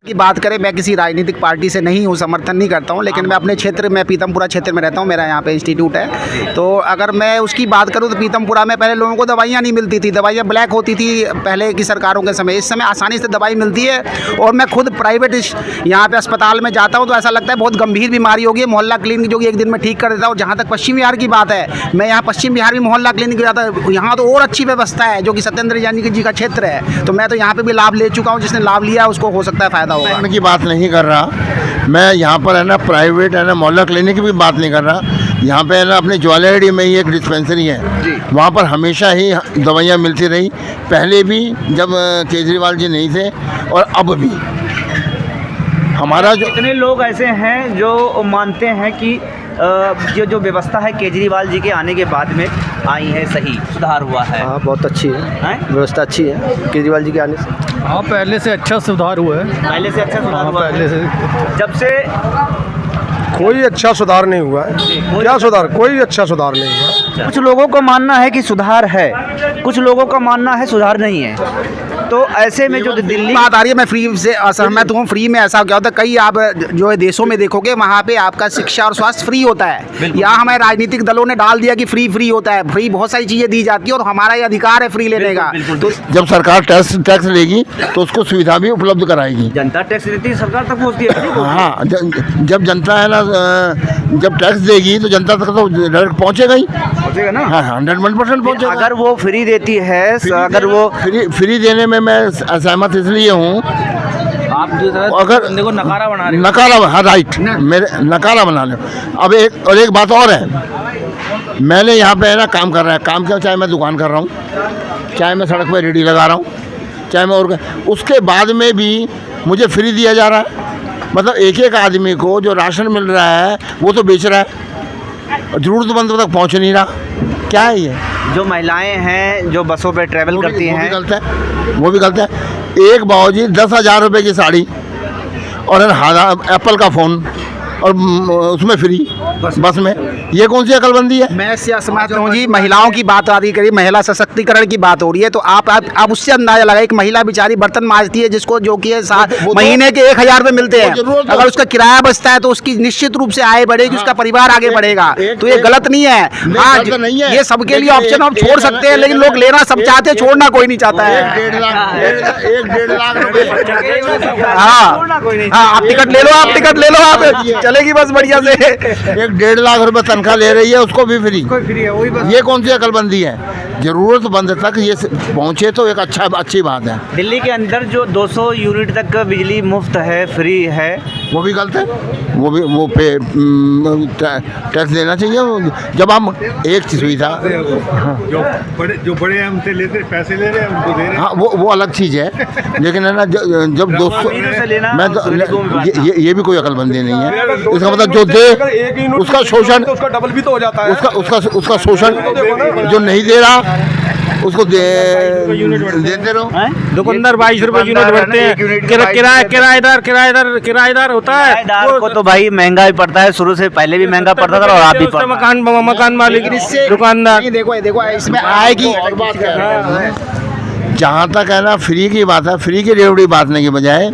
की बात करें, मैं किसी राजनीतिक पार्टी से नहीं हूँ, समर्थन नहीं करता हूँ, लेकिन मैं अपने क्षेत्र में पीतमपुरा क्षेत्र में रहता हूँ, मेरा यहाँ पे इंस्टीट्यूट है। तो अगर मैं उसकी बात करूँ तो पीतमपुरा में पहले लोगों को दवाइयाँ नहीं मिलती थी, दवाइयाँ ब्लैक होती थी पहले की सरकारों के समय। इस समय आसानी से दवाई मिलती है और मैं खुद प्राइवेट यहाँ पे अस्पताल में जाता हूँ तो ऐसा लगता है बहुत गंभीर बीमारी होगी, मोहल्ला क्लिनिक जो कि एक दिन में ठीक कर देता हूँ। जहाँ तक पश्चिम बिहार की बात है, मैं यहाँ पश्चिम बिहार में मोहल्ला क्लिनिक जाता हूँ, यहाँ तो और अच्छी व्यवस्था है जो कि सत्येंद्र जैन जी का क्षेत्र है। तो मैं तो यहाँ पे भी लाभ ले चुका हूँ, जिसने लाभ लिया उसको हो सकता है फ़ायदा होगा। की बात नहीं कर रहा मैं, यहाँ पर है ना प्राइवेट है ना मोहल्ला क्लिनिक की भी बात नहीं कर रहा। यहाँ पे है ना अपने ज्वालाडी में ही एक डिस्पेंसरी है, वहाँ पर हमेशा ही दवाइयाँ मिलती रही, पहले भी जब केजरीवाल जी नहीं थे और अब भी। हमारा जो कितने लोग ऐसे हैं जो मानते हैं कि जो व्यवस्था है केजरीवाल जी के आने के बाद में आई है, सही सुधार हुआ है? हाँ, बहुत अच्छी है, व्यवस्था अच्छी है केजरीवाल जी के आने से। हाँ, पहले से अच्छा सुधार हुआ है। पहले से अच्छा सुधार हुआ पहले से जब से कोई अच्छा सुधार नहीं हुआ है। क्या सुधार? कोई अच्छा सुधार नहीं हुआ। कुछ लोगों को मानना है कि सुधार है, कुछ लोगों का मानना है सुधार नहीं है। तो ऐसे में जो दिल्ली बात आ रही है, मैं फ्री से असहमत हूँ। फ्री में ऐसा क्या होता है, कई आप जो है देशों में देखोगे वहाँ पे आपका शिक्षा और स्वास्थ्य फ्री होता है। यहाँ हमारे राजनीतिक दलों ने डाल दिया कि फ्री होता है। फ्री बहुत सारी चीज़ें दी जाती है और हमारा ये अधिकार है फ्री लेने का। तो जब सरकार टैक्स लेगी तो उसको सुविधा भी उपलब्ध कराएगी। जनता टैक्स देती है, सरकार तक पहुँचती है। हाँ, जब जनता है ना, जब टैक्स देगी तो जनता तक तो डायरेक्ट पहुँचेगा ही, पहुँचेगा ना। हाँ, 100% पहुँचेगा। अगर वो फ्री देती है, अगर वो फ्री देने में मैं असहमत इसलिए हूँ, आप अगर देखो नकारा बना रहे, नकारा, हाँ राइट, मेरे नकारा बना लो। अब एक बात और है, मैंने यहाँ पे है ना काम कर रहा है, काम क्या, चाहे मैं दुकान कर रहा हूँ, चाहे मैं सड़क पे रेडी लगा रहा हूँ, चाहे मैं और उसके बाद में भी मुझे फ्री दिया जा रहा है। मतलब एक आदमी को जो राशन मिल रहा है वो तो बेच रहा है, ज़रूरतमंद तक पहुँच नहीं रहा। क्या है ये? जो महिलाएं हैं जो बसों पे ट्रैवल करती हैं, वो भी गलत है। एक बाबूजी 10,000 रुपये की साड़ी और एप्पल का फ़ोन और उसमें फ्री बस में, ये कौन सी अकलबंदी है? मैं इससे असहमत हूँ जी। महिलाओं की बात आ रही करी, महिला सशक्तिकरण की बात हो रही है, तो आप उससे अंदाजा लगाए, एक महिला बेचारी बर्तन मांजती है जिसको जो कि महीने के 1,000 रुपये मिलते हैं, अगर उसका किराया बचता है तो उसकी निश्चित रूप से आय बढ़ेगी, उसका परिवार आगे बढ़ेगा। तो ये गलत नहीं है। हाँ, ये सबके लिए ऑप्शन आप छोड़ सकते हैं, लेकिन लोग लेना सब चाहते हैं, छोड़ना कोई नहीं चाहता है। 1.5 लाख रुपये। हाँ, आप टिकट ले लो, आप टिकट ले लो, आप चलेगी बस बढ़िया से। 1.5 लाख रुपए तनख्वाह ले रही है, उसको भी फ्री है, वही बस। ये कौन सी अकलबंदी है? जरूरतमंद तक ये पहुँचे तो एक अच्छी बात है। दिल्ली के अंदर जो 200 यूनिट तक बिजली मुफ्त है, फ्री है, वो भी गलत है। वो पे टैक्स देना चाहिए। जब हम एक सुविधा जो बड़े हमसे लेते पैसे ले रहे हैं उनको दे रहे हैं, हाँ, वो अलग चीज़ है, लेकिन है ना जब 200 मैं तो ये भी कोई अकलबंदी नहीं है। इसका मतलब जो दे उसका शोषण, उसका डबल भी तो हो जाता है। उसका शोषण जो नहीं दे रहा उसको देते रहो। दुकानदार 22 रुपये यूनिट भरते हैं। किराएदार होता है, किराएदार को तो भाई महंगा ही पड़ता है, शुरू से पहले भी महंगा पड़ता था और आप भी मकान मालिक, दुकानदार। देखो इसमें आएगी। जहाँ तक है ना फ्री की बात है, फ्री की रेवड़ी बांटने की बजाय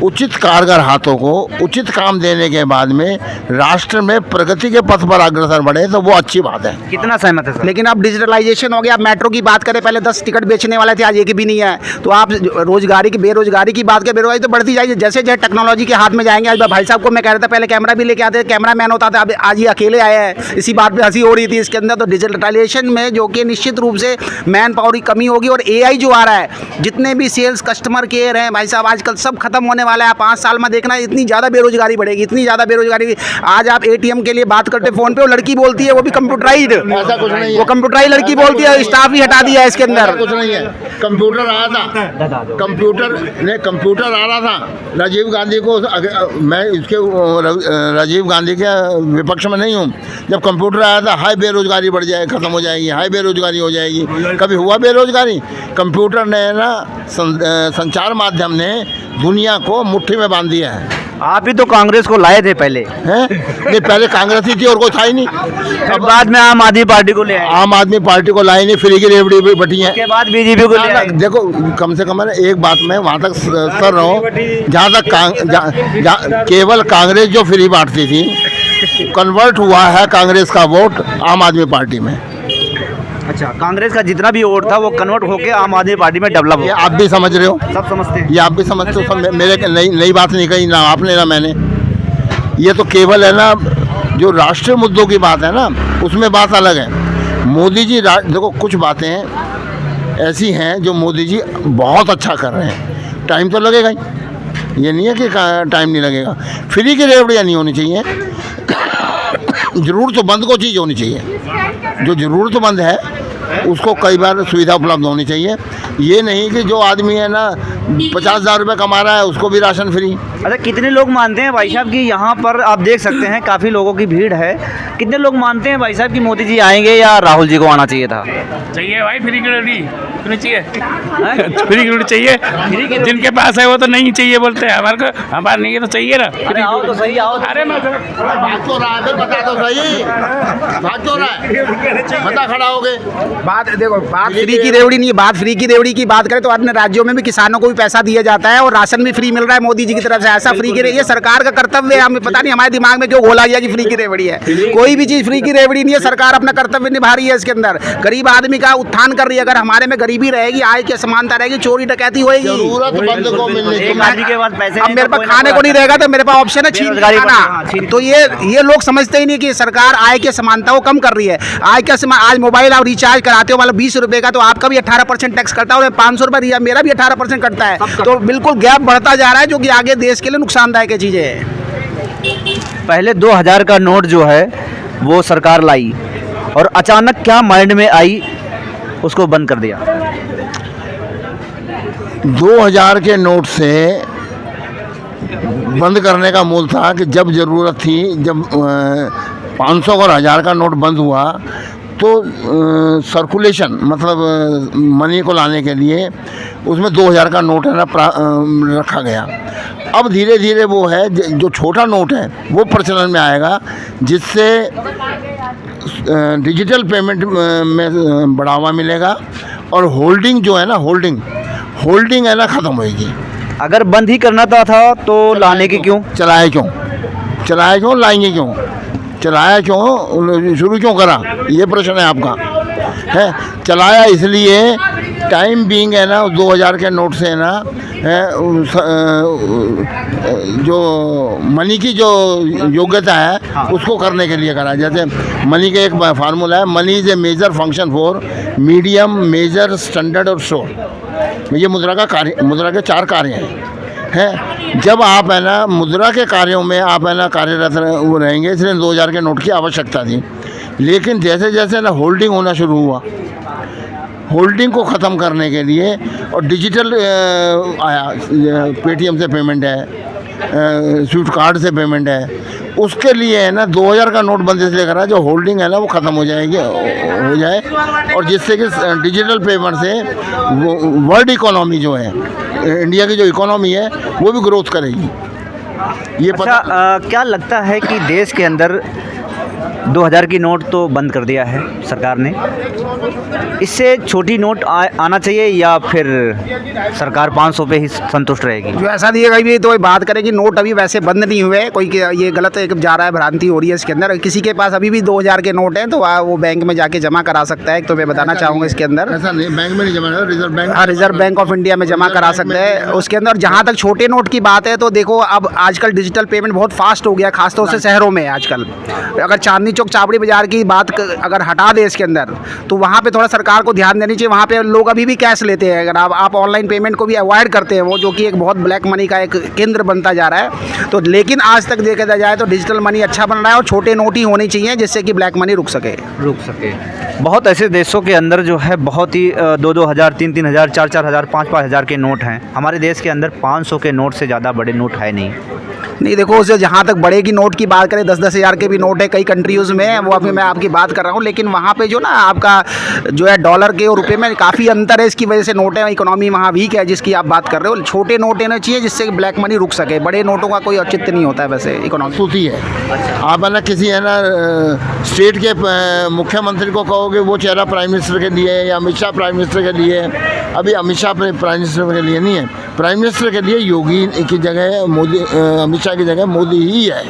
उचित कारगर हाथों को उचित काम देने के बाद में राष्ट्र में प्रगति के पथ पर अग्रसर बढ़े तो वो अच्छी बात है। कितना सहमत है सर? लेकिन अब डिजिटलाइजेशन हो गया। आप मेट्रो की बात करें, पहले 10 टिकट बेचने वाले थे, आज एक भी नहीं है। तो आप रोजगारी की बेरोजगारी की बात करें, बेरोजगारी तो बढ़ती जाएगी जैसे जैसे टेक्नोलॉजी के हाथ में जाएंगे। आज भाई साहब को मैं कह रहा था, पहले कैमरा भी लेके आते थे, कैमरा मैन होता था, अब आज ये अकेले आए हैं। इसी बात पर हंसी हो रही थी इसके अंदर। तो डिजिटलाइजेशन में जो कि निश्चित रूप से मैन पावर की कमी होगी और AI जो आ रहा है, जितने भी सेल्स कस्टमर केयर हैं भाई साहब, आजकल सब खत्म होने वाला है। 5 साल में देखना इतनी ज़्यादा बेरोजगारी बढ़ेगी, इतनी ज़्यादा बेरोजगारी। आज आप ATM के लिए बात करते फ़ोन पे, वो लड़की बोलती है, वो भी कंप्यूटराइज्ड, ऐसा कुछ नहीं है। वो कंप्यूटराइज्ड लड़की बोलती है, स्टाफ ही हटा दिया है इसके अंदर। कुछ नहीं है। कंप्यूटर आया था, कंप्यूटर आ रहा था राजीव गांधी को। मैं इसके राजीव गांधी के विपक्ष में नहीं हूँ। जब कंप्यूटर आया था, हाई बेरोजगारी बढ़ जाए, खत्म हो जाएगी, हाई बेरोजगारी हो जाएगी। कभी हुआ बेरोजगारी? कंप्यूटर ने ना संचार माध्यम ने दुनिया को मुट्ठी में बांध दिया है। आप ही तो कांग्रेस को लाए थे पहले, हैं नहीं, पहले कांग्रेस ही थी और कोई था ही नहीं। फिर बाद में आम आदमी पार्टी को ले आए, आम आदमी पार्टी को लाए नहीं, फ्री की रेवड़ी भी बटी है। उसके बाद बीजेपी को ले आए। देखो कम से कम है ना, एक बात मैं वहाँ तक सर रहा हूँ, जहाँ तक केवल कांग्रेस जो फ्री बांटती थी, कन्वर्ट हुआ है कांग्रेस का वोट आम आदमी पार्टी में। अच्छा, कांग्रेस का जितना भी वोट था वो कन्वर्ट होके आम आदमी पार्टी में डेवलप ये हो, आप भी समझ रहे हो, सब समझते हैं। ये आप भी समझते हो, सब मेरे नई बात नहीं कही ना आपने ना मैंने। ये तो केवल है ना, जो राष्ट्रीय मुद्दों की बात है ना, उसमें बात अलग है। मोदी जी देखो कुछ बातें ऐसी हैं जो मोदी जी बहुत अच्छा कर रहे हैं, टाइम तो लगेगा ही, ये नहीं है कि टाइम नहीं लगेगा। फ्री की रेवड़ियाँ नहीं होनी चाहिए, ज़रूरतमंद को चीज़ होनी चाहिए, जो ज़रूरतमंद है उसको कई बार सुविधा उपलब्ध होनी चाहिए। ये नहीं कि जो आदमी है ना 50,000 रुपये कमा रहा है उसको भी राशन फ्री। अच्छा, कितने लोग मानते हैं भाई साहब कि यहाँ पर आप देख सकते हैं काफ़ी लोगों की भीड़ है, कितने लोग मानते हैं भाई साहब कि मोदी जी आएंगे या राहुल जी को आना चाहिए था? चाहिए भाई, फ्री की रेवड़ी क्यों चाहिए? फ्री की रेवड़ी चाहिए, जिनके पास है वो तो नहीं चाहिए बोलते हैं, हमारे नहीं है तो चाहिए ना। अरे आओ तो सही, आओ। अरे मैं बात तो रहा है, बता दो सही, बात तो रहा है, बता खड़ा हो गए। बात देखो, बात फ्री की रेवड़ी नहीं है, बात फ्री की रेवड़ी की बात करें तो अन्य राज्यों में भी किसानों को भी पैसा दिया जाता है और राशन भी फ्री मिल रहा है मोदी जी की तरफ से। ऐसा फ्री की ये सरकार का कर्तव्य है, हमें पता नहीं हमारे दिमाग में क्यों घोला गया कि फ्री की रेवड़ी है। कोई भी चीज़ फ्री की रेवड़ी नहीं है, सरकार अपना कर्तव्य निभा रही है इसके अंदर, गरीब आदमी का उत्थान कर रही है। अगर हमारे में गरीबी रहेगी, आय की असमानता रहेगी, चोरी डकैती होगी, जरूरतमंद को मिलने एक आदमी के पास पैसे अब नहीं मेरे तो पास कोई खाने ना को नहीं रहेगा तो मेरे पास ऑप्शन है छीन बेरोजगारी बढ़- हाँ, खाना। छीन- तो ये लोग समझते ही नहीं कि सरकार आय की समानता को कम कर रही है। आय का आज मोबाइल आप रिचार्ज कराते हो मतलब 20 रुपये का, तो आपका भी 18% टैक्स कटता है और 500 रुपये मेरा भी 18% कटता है। तो बिल्कुल गैप बढ़ता जा रहा है, जो कि आगे देश के लिए नुकसानदायक चीज़ें हैं। पहले 2000 का नोट जो है वो सरकार लाई और अचानक क्या माइंड में आई, उसको बंद कर दिया। 2000 के नोट से बंद करने का मूल था कि जब ज़रूरत थी, जब 500 और 1000 का नोट बंद हुआ तो सर्कुलेशन मतलब मनी को लाने के लिए उसमें 2000 का नोट है ना रखा गया। अब धीरे धीरे वो है जो छोटा नोट है वो प्रचलन में आएगा, जिससे डिजिटल पेमेंट में बढ़ावा मिलेगा और होल्डिंग जो है ना, होल्डिंग है ना ख़त्म होएगी। अगर बंद ही करना था तो लाने की क्यों? चलाए क्यों, लाएंगे क्यों, चलाया क्यों, शुरू क्यों करा, ये प्रश्न है आपका। है चलाया इसलिए टाइम बीइंग है ना, 2000 के नोट से है ना जो मनी की जो योग्यता है उसको करने के लिए करा। जैसे मनी का एक फार्मूला है, money is a major function for medium, major, standard और शोर। ये मुद्रा के 4 कार्य हैं। जब आप है ना मुद्रा के कार्यों में आप है ना कार्यरत वो रहेंगे, इसलिए 2000 के नोट की आवश्यकता थी। लेकिन जैसे जैसे ना होल्डिंग होना शुरू हुआ, होल्डिंग को ख़त्म करने के लिए और डिजिटल आया, पेटीएम से पेमेंट है, स्विफ्ट कार्ड से पेमेंट है, उसके लिए है ना 2000 का नोट बंद इसलिए करा जो होल्डिंग है ना वो ख़त्म हो जाए और जिससे कि डिजिटल पेमेंट से वर्ल्ड इकोनॉमी जो है, इंडिया की जो इकोनॉमी है वो भी ग्रोथ करेगी। ये अच्छा, क्या लगता है कि देश के अंदर 2000 की नोट तो बंद कर दिया है सरकार ने, इससे छोटी नोट आना चाहिए या फिर सरकार 500 पे ही संतुष्ट रहेगी? जो ऐसा दिएगा भी तो बात करें कि नोट अभी वैसे बंद नहीं हुए, कोई ये गलत एक जा रहा है, भ्रांति हो रही है इसके अंदर। किसी के पास अभी भी 2000 के नोट हैं तो वो बैंक में जाके जमा करा सकता है। तो मैं बताना चाहूँगा इसके अंदर ऐसा नहीं, बैंक में नहीं जमा, रिजर्व बैंक, हाँ, रिजर्व बैंक ऑफ इंडिया में जमा करा सकते हैं। उसके अंदर जहाँ तक छोटे नोट की बात है तो देखो, अब आजकल डिजिटल पेमेंट बहुत फास्ट हो गया, खासतौर से शहरों में। आजकल अगर चांदनी चौक चावड़ी बाजार की बात अगर हटा दे इसके अंदर, तो वहाँ पे थोड़ा सरकार को ध्यान देनी चाहिए। वहाँ पे लोग अभी भी कैश लेते हैं, अगर आप ऑनलाइन पेमेंट को भी अवॉइड करते हैं, वो जो कि एक बहुत ब्लैक मनी का एक केंद्र बनता जा रहा है। तो लेकिन आज तक देखा जाए तो डिजिटल मनी अच्छा बन रहा है और छोटे नोट ही होनी चाहिए जिससे कि ब्लैक मनी रुक सके। बहुत ऐसे देशों के अंदर जो है बहुत ही 2-2 हज़ार, 3-3 हज़ार, 4-4 हज़ार, 5-5 हज़ार के नोट हैं। हमारे देश के अंदर 500 के नोट से ज़्यादा बड़े नोट है नहीं। नहीं देखो, उसे जहाँ तक बड़े की नोट की बात करें, 10-10 हज़ार के भी नोट है कई कंट्रीज़ में, वो अभी मैं आपकी बात कर रहा हूँ। लेकिन वहाँ पे जो ना आपका जो है डॉलर के और रुपए में काफ़ी अंतर है, इसकी वजह से नोटें, इकोनॉमी वहाँ वीक है जिसकी आप बात कर रहे हो। छोटे नोट लेने चाहिए जिससे ब्लैक मनी रुक सके, बड़े नोटों का कोई औचित्य नहीं होता है वैसे इकोनॉमी। सूती है। आप है ना किसी है ना स्टेट के मुख्यमंत्री को कहोगे वो चेहरा प्राइम मिनिस्टर के लिए है, या अमित शाह प्राइम मिनिस्टर के लिए है। अभी अमित शाह प्राइम मिनिस्टर के लिए नहीं है, प्राइम मिनिस्टर के लिए योगी की जगह मोदी, अमित शाह की जगह मोदी ही है।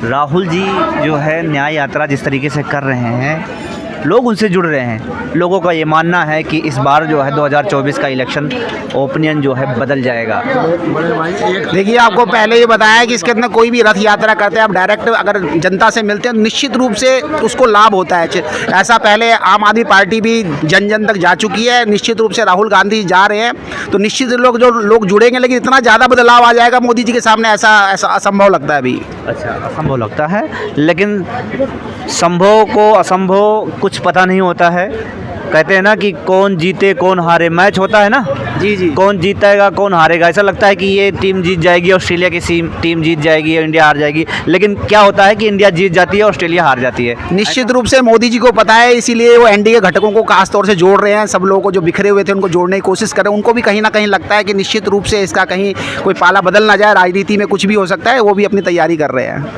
राहुल जी जो है न्याय यात्रा जिस तरीके से कर रहे हैं, लोग उनसे जुड़ रहे हैं। लोगों का ये मानना है कि इस बार जो है 2024 का इलेक्शन ओपिनियन जो है बदल जाएगा। बड़े भाई एक देखिए, आपको पहले ये बताया कि इसके अंदर कोई भी रथ यात्रा करते हैं, आप डायरेक्ट अगर जनता से मिलते हैं निश्चित रूप से उसको लाभ होता है। ऐसा पहले आम आदमी पार्टी भी जन जन तक जा चुकी है, निश्चित रूप से राहुल गांधी जा रहे हैं, तो निश्चित लोग जुड़ेंगे। लेकिन इतना ज़्यादा बदलाव आ जाएगा मोदी जी के सामने, ऐसा असंभव लगता है अभी। अच्छा, असंभव लगता है, लेकिन संभव को असंभव कुछ पता नहीं होता है। कहते हैं ना कि कौन जीते कौन हारे, मैच होता है ना। जी जी। कौन जीतेगा कौन हारेगा, ऐसा लगता है कि ये टीम जीत जाएगी, ऑस्ट्रेलिया की टीम जीत जाएगी और इंडिया हार जाएगी। लेकिन क्या होता है कि इंडिया जीत जाती है, ऑस्ट्रेलिया हार जाती है। निश्चित रूप से मोदी जी को पता है, इसीलिए वो एनडीए घटकों को खास तौर से जोड़ रहे हैं। सब लोगों को जो बिखरे हुए थे उनको जोड़ने की कोशिश कर रहे हैं। उनको भी कहीं ना कहीं लगता है कि निश्चित रूप से इसका कहीं कोई पाला बदल ना जाए, राजनीति में कुछ भी हो सकता है, वो भी अपनी तैयारी कर रहे हैं।